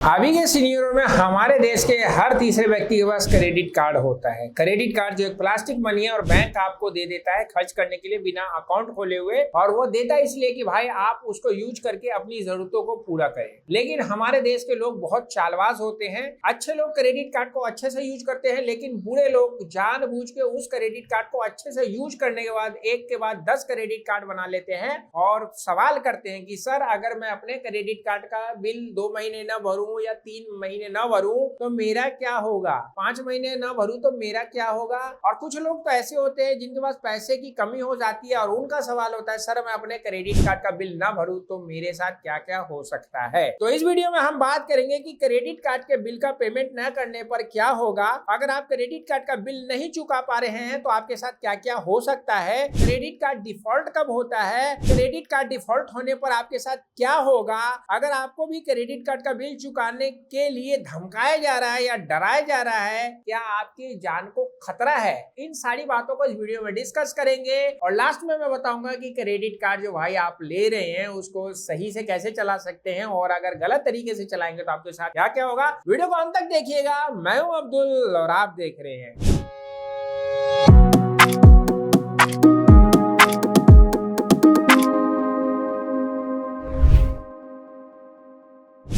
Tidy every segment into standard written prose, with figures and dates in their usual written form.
अभी के सीनियरों में हमारे देश के हर तीसरे व्यक्ति के पास क्रेडिट कार्ड होता है। क्रेडिट कार्ड जो एक प्लास्टिक मनी है और बैंक आपको दे देता है खर्च करने के लिए बिना अकाउंट खोले हुए, और वो देता है इसलिए कि भाई आप उसको यूज करके अपनी जरूरतों को पूरा करें। लेकिन हमारे देश के लोग बहुत चालबाज होते हैं। अच्छे लोग क्रेडिट कार्ड को अच्छे से यूज करते हैं, लेकिन बुरे लोग जानबूझ के उस क्रेडिट कार्ड को अच्छे से यूज करने के बाद एक के बाद 10 क्रेडिट कार्ड बना लेते हैं और सवाल करते हैं कि सर अगर मैं अपने क्रेडिट कार्ड का बिल 2 महीने न भरूं या 3 महीने न भरूं तो मेरा क्या होगा, 5 महीने न भरूं तो मेरा क्या होगा। और कुछ लोग तो ऐसे होते हैं जिनके पास पैसे की कमी हो जाती है और उनका सवाल होता है सर मैं अपने क्रेडिट कार्ड का बिल ना भरूं तो मेरे साथ क्या क्या हो सकता है। तो इस वीडियो में हम बात करेंगे कि क्रेडिट कार्ड के बिल का पेमेंट न करने पर क्या होगा, अगर आप क्रेडिट कार्ड का बिल नहीं चुका पा रहे हैं तो आपके साथ क्या क्या हो सकता है, क्रेडिट कार्ड डिफॉल्ट कब होता है, क्रेडिट कार्ड डिफॉल्ट होने पर आपके साथ क्या होगा, अगर आपको भी क्रेडिट कार्ड का बिल चुकाने के लिए धमकाया जा रहा है या डराया जा रहा है, क्या आपकी जान को खतरा है, इन सारी बातों को इस वीडियो में डिस्कस करेंगे। और लास्ट में मैं बताऊंगा कि क्रेडिट कार्ड जो भाई आप ले रहे हैं उसको सही से कैसे चला सकते हैं और अगर गलत तरीके से चलाएंगे तो आपके साथ क्या क्या होगा। वीडियो को अंत तक देखिएगा। मैं हूं अब्दुल और आप देख रहे हैं।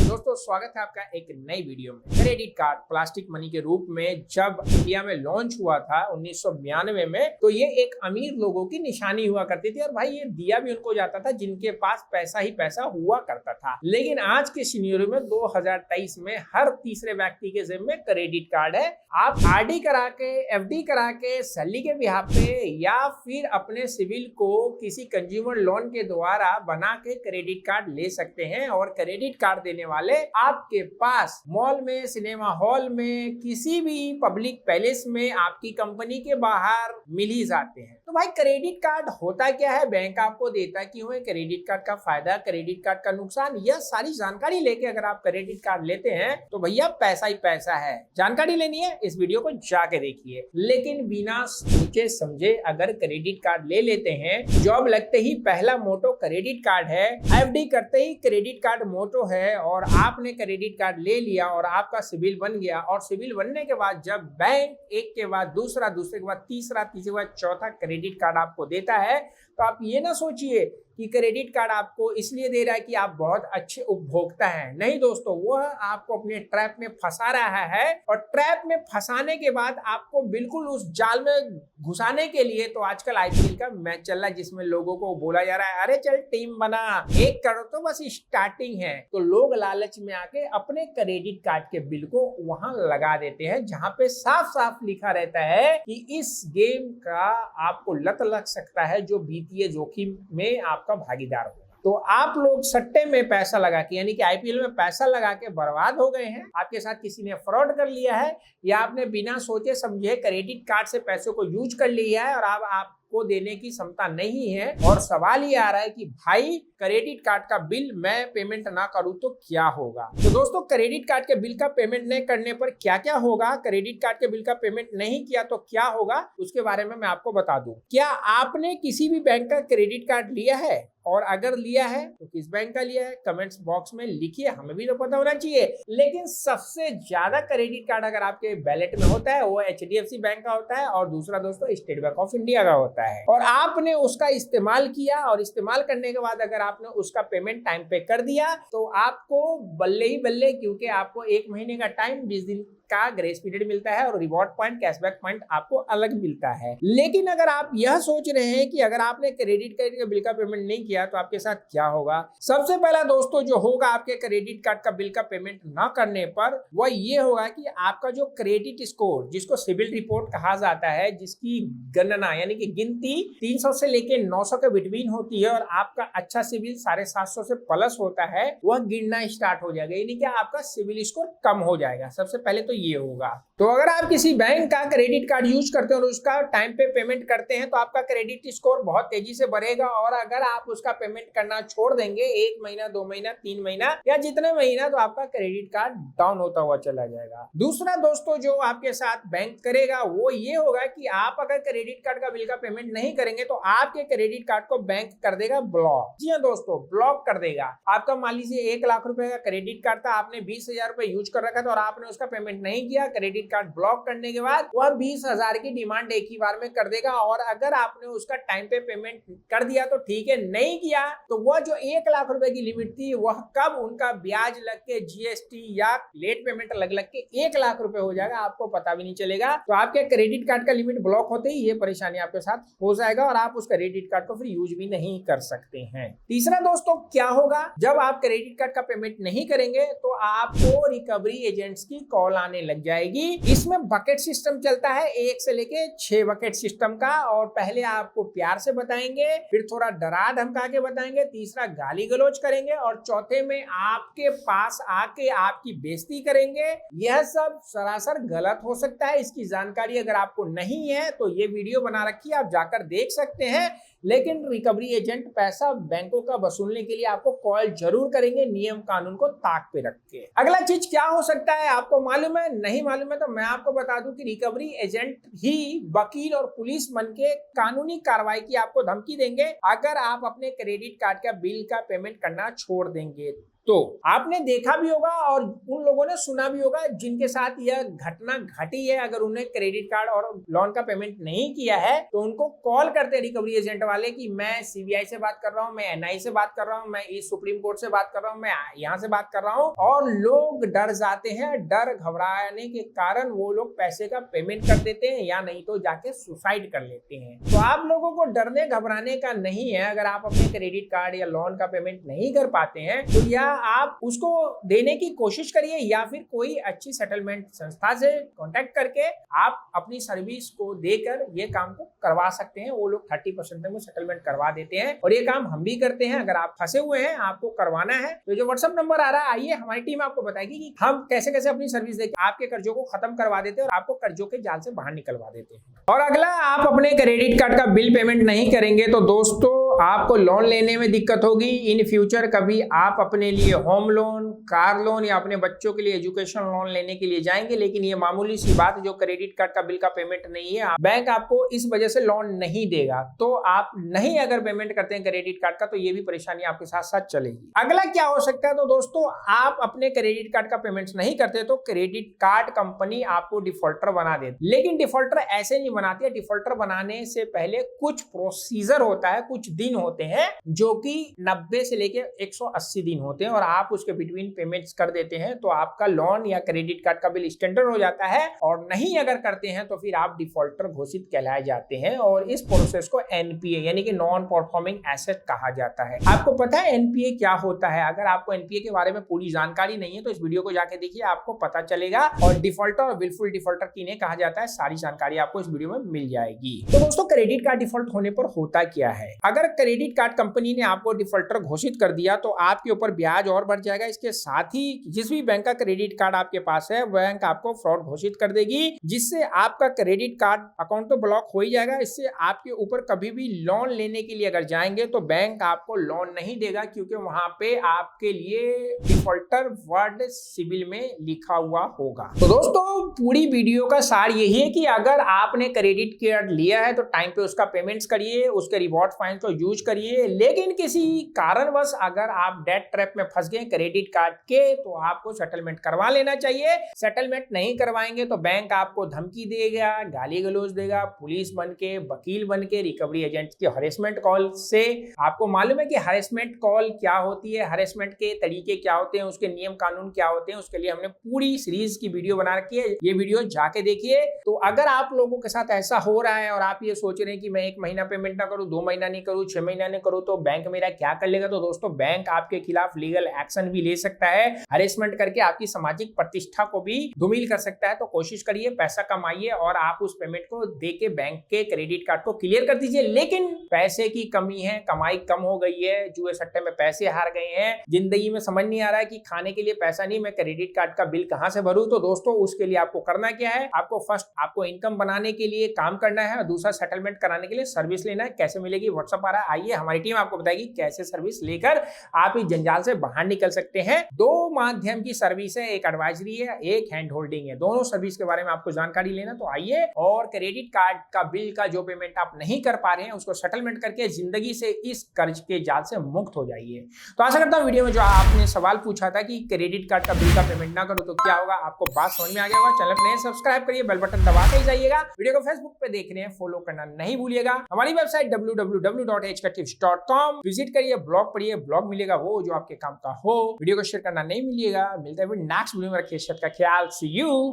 दोस्तों स्वागत है आपका एक नई वीडियो में। क्रेडिट कार्ड प्लास्टिक मनी के रूप में जब इंडिया में लॉन्च हुआ था 1992 में, तो ये एक अमीर लोगों की निशानी हुआ करती थी और भाई ये दिया भी उनको जाता था जिनके पास पैसा ही पैसा हुआ करता था। लेकिन आज के सिनेरियो में 2023 में हर तीसरे व्यक्ति के जेब में क्रेडिट कार्ड है। आप आरडी करा के, एफडी करा के, सैलरी के बिहाफ पे या फिर अपने सिविल को किसी कंज्यूमर लोन के द्वारा बना के क्रेडिट कार्ड ले सकते हैं और क्रेडिट कार्ड देने वाले आपके पास मॉल में, सिनेमा हॉल में, किसी भी पब्लिक पैलेस में, आपकी कंपनी के बाहर मिल ही जाते हैं। तो भाई क्रेडिट कार्ड होता क्या है, बैंक आपको देता क्यों है, क्रेडिट कार्ड का फायदा, क्रेडिट कार्ड का नुकसान, यह सारी जानकारी लेके अगर आप क्रेडिट कार्ड लेते हैं तो भैया पैसा ही पैसा है। जानकारी लेनी है इस वीडियो को जाके देखिए। लेकिन बिना सोचे समझे अगर क्रेडिट कार्ड ले लेते हैं, जॉब लगते ही पहला मोटो क्रेडिट कार्ड है, एफडी करते ही क्रेडिट कार्ड मोटो है, और आपने क्रेडिट कार्ड ले लिया और आपका सिविल बन गया, और सिविल बनने के बाद जब बैंक एक के बाद दूसरा, दूसरे के बाद तीसरा, तीसरे के बाद चौथा क्रेडिट कार्ड आपको देता है, तो आप ये ना सोचिए कि क्रेडिट कार्ड आपको इसलिए दे रहा है कि आप बहुत अच्छे उपभोक्ता हैं। नहीं दोस्तों, वह आपको अपने ट्रैप में फंसा रहा है, और ट्रैप में फंसाने के बाद आपको बिल्कुल उस जाल में घुसाने के लिए तो आजकल आईपीएल का मैच चल रहा है जिसमें लोगों को बोला जा रहा है अरे चल टीम बना, 1 करोड़ तो बस स्टार्टिंग है। तो लोग लालच में आके अपने क्रेडिट कार्ड के बिल को वहां लगा देते हैं जहां पे साफ साफ लिखा रहता है कि इस गेम का आपको लत लग सकता है जो वित्तीय जोखिम में आपका भागीदार होगा। तो आप लोग सट्टे में पैसा लगा के, यानी कि आईपीएल में पैसा लगा के बर्बाद हो गए हैं। आपके साथ किसी ने फ्रॉड कर लिया है या आपने बिना सोचे समझे क्रेडिट कार्ड से पैसों को यूज कर लिया है और अब आपको देने की क्षमता नहीं है, और सवाल ये आ रहा है कि भाई क्रेडिट कार्ड का बिल मैं पेमेंट ना करूं तो क्या होगा। तो दोस्तों क्रेडिट कार्ड के बिल का पेमेंट नहीं करने पर क्या क्या होगा, क्रेडिट कार्ड के बिल का पेमेंट नहीं किया तो क्या होगा, उसके बारे में मैं आपको बता दूं। क्या आपने किसी भी बैंक का क्रेडिट कार्ड लिया है, और अगर लिया है तो किस बैंक का लिया है, कमेंट्स बॉक्स में लिखिए, हमें भी तो पता होना चाहिए। लेकिन सबसे ज्यादा क्रेडिट कार्ड अगर आपके वैलेट में होता है वो एचडीएफसी बैंक का होता है, और दूसरा दोस्तों स्टेट बैंक ऑफ इंडिया का होता है, और आपने उसका इस्तेमाल किया, और इस्तेमाल करने के बाद अगर आपने उसका पेमेंट टाइम पे कर दिया तो आपको बल्ले ही बल्ले, क्योंकि आपको 1 महीने का टाइम, 20 दिन का ग्रेस पीरियड मिलता है, और रिवॉर्ड पॉइंट, कैशबैक पॉइंट आपको अलग मिलता है। लेकिन अगर आप यह सोच रहे हैं कि अगर आपने क्रेडिट कार्ड के बिल का पेमेंट नहीं किया तो आपके साथ क्या होगा, सबसे पहला दोस्तों जो होगा आपके क्रेडिट कार्ड का बिल का पेमेंट ना करने पर, वह ये होगा कि आपका जो क्रेडिट स्कोर, जिसको सिविल रिपोर्ट कहा जाता है, जिसकी गणना यानी कि गिनती 300 से लेके 900 के बिटवीन होती है, और आपका अच्छा सिविल 750 से प्लस होता है, वह गिनना स्टार्ट हो जाएगा, यानी कि आपका सिविल स्कोर कम हो जाएगा। सबसे पहले तो ये होगा। तो अगर आप किसी बैंक का क्रेडिट कार्ड यूज करते हैं और उसका टाइम पे पेमेंट करते हैं तो आपका क्रेडिट स्कोर बहुत तेजी से बढ़ेगा, और अगर आप उसका पेमेंट करना छोड़ देंगे 1 महीना, 2 महीना, 3 महीना या जितने महीना, तो आपका क्रेडिट कार्ड डाउन होता हुआ चला जाएगा। दूसरा दोस्तों जो आपके साथ बैंक करेगा वो ये होगा कि आप अगर क्रेडिट कार्ड का बिल का पेमेंट नहीं करेंगे तो आपके क्रेडिट कार्ड को बैंक कर देगा ब्लॉक। जी हाँ दोस्तों, ब्लॉक कर देगा। आपका मान लीजिए 1 लाख रुपए का क्रेडिट कार्ड था, आपने 20,000 रुपए यूज कर रखा था और आपने उसका पेमेंट नहीं किया, क्रेडिट कार्ड ब्लॉक करने के बाद वह 20,000 की डिमांड एक ही बार में कर देगा। और अगर आपने उसका टाइम पे पेमेंट कर दिया तो ठीक है, नहीं किया तो वह जो 1 लाख रुपए की लिमिट थी वह कब उनका ब्याज लग के जीएसटी या लेट पेमेंट लग के 1 लाख रुपए हो जाएगा, आपको पता भी नहीं चलेगा। तो आपके क्रेडिट कार्ड का लिमिट ब्लॉक होते ही ये परेशानी आपके साथ हो जाएगा और आप उस क्रेडिट कार्ड को फिर यूज भी नहीं कर सकते हैं। तीसरा दोस्तों क्या होगा, जब आप क्रेडिट कार्ड का पेमेंट नहीं करेंगे तो आपको रिकवरी एजेंट्स की कॉल आने लग जाएगी। इसमें बकेट सिस्टम चलता है, 1 से लेके 6 बकेट सिस्टम का। और पहले आपको प्यार से बताएंगे, फिर थोड़ा डरा धमका के बताएंगे, तीसरा गाली गलौज करेंगे और चौथे में आपके पास आके आपकी बेइज्जती करेंगे। यह सब सरासर गलत हो सकता है। इसकी जानकारी अगर आपको नहीं है तो ये वीडियो बना रखी है, आप जाकर देख सकते हैं। लेकिन रिकवरी एजेंट पैसा बैंकों का वसूलने के लिए आपको कॉल जरूर करेंगे, नियम कानून को ताक पे रख के। अगला चीज क्या हो सकता है, आपको मालूम है? नहीं मालूम है तो मैं आपको बता दूं कि रिकवरी एजेंट ही वकील और पुलिस बन के कानूनी कार्रवाई की आपको धमकी देंगे अगर आप अपने क्रेडिट कार्ड का बिल का पेमेंट करना छोड़ देंगे। तो आपने देखा भी होगा और उन लोगों ने सुना भी होगा जिनके साथ यह घटना घटी है, अगर उन्हें क्रेडिट कार्ड और लोन का पेमेंट नहीं किया है तो उनको कॉल करते हैं रिकवरी एजेंट वाले कि मैं सीबीआई से बात कर रहा हूं, मैं एनआई से बात कर रहा हूं, मैं इस सुप्रीम कोर्ट से बात कर रहा हूं, मैं यहाँ से बात कर रहा हूं। और लोग डर जाते हैं, डर घबराने के कारण वो लोग पैसे का पेमेंट कर देते हैं या नहीं तो जाके सुसाइड कर लेते हैं। तो आप लोगों को डरने घबराने का नहीं है। अगर आप अपने क्रेडिट कार्ड या लोन का पेमेंट नहीं कर पाते हैं तो या आप उसको देने की कोशिश करिए या फिर कोई अच्छी सेटलमेंट संस्था से कांटेक्ट करके आप अपनी सर्विस को देकर ये काम को करवा सकते हैं। वो लोग 30% में सेटलमेंट करवा देते हैं और ये काम हम भी करते हैं। अगर आप फंसे हुए हैं, आपको करवाना है तो जो व्हाट्सएप नंबर आ रहा है, आइए हमारी टीम आपको बताएगी कि हम कैसे कैसे अपनी सर्विस देकर आपके कर्जों को खत्म करवा देते हैं और आपको कर्जों के जाल से बाहर निकलवा देते हैं। और अगला, आप अपने क्रेडिट कार्ड का बिल पेमेंट नहीं करेंगे तो दोस्तों आपको लोन लेने में दिक्कत होगी। इन फ्यूचर कभी आप अपने लिए होम लोन, कार लोन या अपने बच्चों के लिए एजुकेशन लोन लेने के लिए जाएंगे, लेकिन ये मामूली सी बात जो क्रेडिट कार्ड का बिल का पेमेंट नहीं है, बैंक आपको इस वजह से लोन नहीं देगा। तो आप नहीं अगर पेमेंट करते हैं क्रेडिट कार्ड का तो ये भी परेशानी आपके साथ साथ चलेगी। अगला क्या हो सकता है, तो दोस्तों आप अपने क्रेडिट कार्ड का पेमेंट नहीं करते तो क्रेडिट कार्ड कंपनी आपको डिफॉल्टर बना देती। लेकिन डिफॉल्टर ऐसे नहीं बनाती है। डिफॉल्टर बनाने से पहले कुछ प्रोसीजर होता है, कुछ दिन होते हैं जो कि 90 से लेके 180 दिन होते हैं और आप उसके बिटवीन पेमेंट्स कर देते हैं तो आपका लोन या क्रेडिट कार्ड का बिल स्टैंडर्ड हो जाता है। और नहीं अगर करते हैं तो फिर आप डिफॉल्टर घोषित कहलाए जाते हैं और इस प्रोसेस को एनपीए यानी कि नॉन परफॉर्मिंग एसेट कहा जाता है। आपको पता है एनपीए क्या होता है? अगर आपको एनपीए के बारे में पूरी जानकारी नहीं है तो इस वीडियो को जाके देखिए, आपको पता चलेगा। और डिफॉल्टर और विलफुल डिफॉल्टर किन्हें कहा जाता है, सारी जानकारी आपको इस वीडियो में मिल जाएगी। तो दोस्तों क्रेडिट कार्ड डिफॉल्ट होने पर होता क्या है? अगर क्रेडिट कार्ड कंपनी ने आपको डिफॉल्टर घोषित कर दिया तो आपके ऊपर ब्याज और बढ़ जाएगा। इसके साथ ही जिस भी बैंक का क्रेडिट कार्ड आपके पास है बैंक आपको फ्रॉड घोषित कर देगी, जिससे आपका क्रेडिट कार्ड अकाउंट तो ब्लॉक हो ही जाएगा। इससे आपके ऊपर कभी भी लोन लेने के लिए अगर जाएंगे तो बैंक आपको लोन नहीं देगा, क्योंकि वहां पे आपके लिए डिफॉल्टर वर्ड सिविल में लिखा हुआ होगा। तो दोस्तों पूरी वीडियो का सार यही है कि अगर आपने क्रेडिट कार्ड लिया है तो टाइम पे उसका पेमेंट्स करिए, उसके रिवॉर्ड पॉइंट को यूज करिए। लेकिन किसी कारणवश अगर आप डेट ट्रैप में फंस गए क्रेडिट कार्ड के तो आपको सेटलमेंट करवा लेना चाहिए। सेटलमेंट नहीं करवाएंगे तो बैंक आपको धमकी देगा, गाली गलौज देगा, पुलिस बन के, वकील बन के, रिकवरी एजेंट के हरेसमेंट कॉल से। आपको मालूम है कि हरेसमेंट कॉल क्या होती है, हरेसमेंट के तरीके क्या होते हैं, उसके नियम कानून क्या होते हैं, उसके लिए हमने पूरी सीरीज की वीडियो बना रखी है, ये वीडियो जाके देखिए। तो अगर आप लोगों के साथ ऐसा हो रहा है और आप ये सोच रहे हैं कि मैं 1 महीना पेमेंट ना करूं, 2 महीना नहीं करूं, 6 महीना नहीं करूं तो बैंक मेरा क्या कर लेगा, तो दोस्तों बैंक आपके खिलाफ लीगल एक्शन भी ले सकता सकता है, हरेसमेंट करके आपकी सामाजिक प्रतिष्ठा को भी धूमिल कर सकता है। तो कोशिश करिए, पैसा कमाइए और आप उस पेमेंट को देके बैंक के क्रेडिट कार्ड को क्लियर कर दीजिए। लेकिन पैसे की कमी है, कमाई कम हो गई है, जुए सट्टे में पैसे हार गए हैं, जिंदगी में समझ नहीं आ रहा है कि खाने के लिए पैसा नहीं, मैं क्रेडिट कार्ड का बिल कहां से भरूं। तो दोस्तों, उसके लिए आपको करना क्या है, आपको फर्स्ट आपको इनकम बनाने के लिए काम करना है और दूसरा सेटलमेंट कराने के लिए सर्विस लेना है। कैसे मिलेगी, व्हाट्सएप आ रहा है, आइए हमारी टीम आपको बताएगी कैसे सर्विस लेकर आप इस जंजाल से बाहर निकल सकते हैं। दो माध्यम की सर्विस है, एक एडवाइजरी है, एक हैंड होल्डिंग है। दोनों सर्विस के बारे में आपको जानकारी लेना, तो आइए और क्रेडिट कार्ड का बिल का जो पेमेंट आप नहीं कर पा रहे हैं उसको सेटलमेंट करके जिंदगी से इस कर्ज के जाल से मुक्त हो जाइए। तो आशा करता हूं वीडियो में जो आपने सवाल पूछा था कि क्रेडिट कार्ड का बिल का पेमेंट ना करो तो क्या होगा, आपको बात समझ में आ गया होगा। चैनल पर नए सब्सक्राइब करिए, बेल बटन दबा के जाइएगा। वीडियो को फेसबुक पे देख रहे हैं, फॉलो करना नहीं भूलिएगा। हमारी वेबसाइट www.hktips.com विजिट करिए, ब्लॉग पढ़िए, ब्लॉग मिलेगा वो जो आपके काम का हो। वीडियो को शेयर करना नहीं मिलिएगा। मिलते हैं नेक्स्ट वीडियो में, रखिए का ख्याल। सी यू।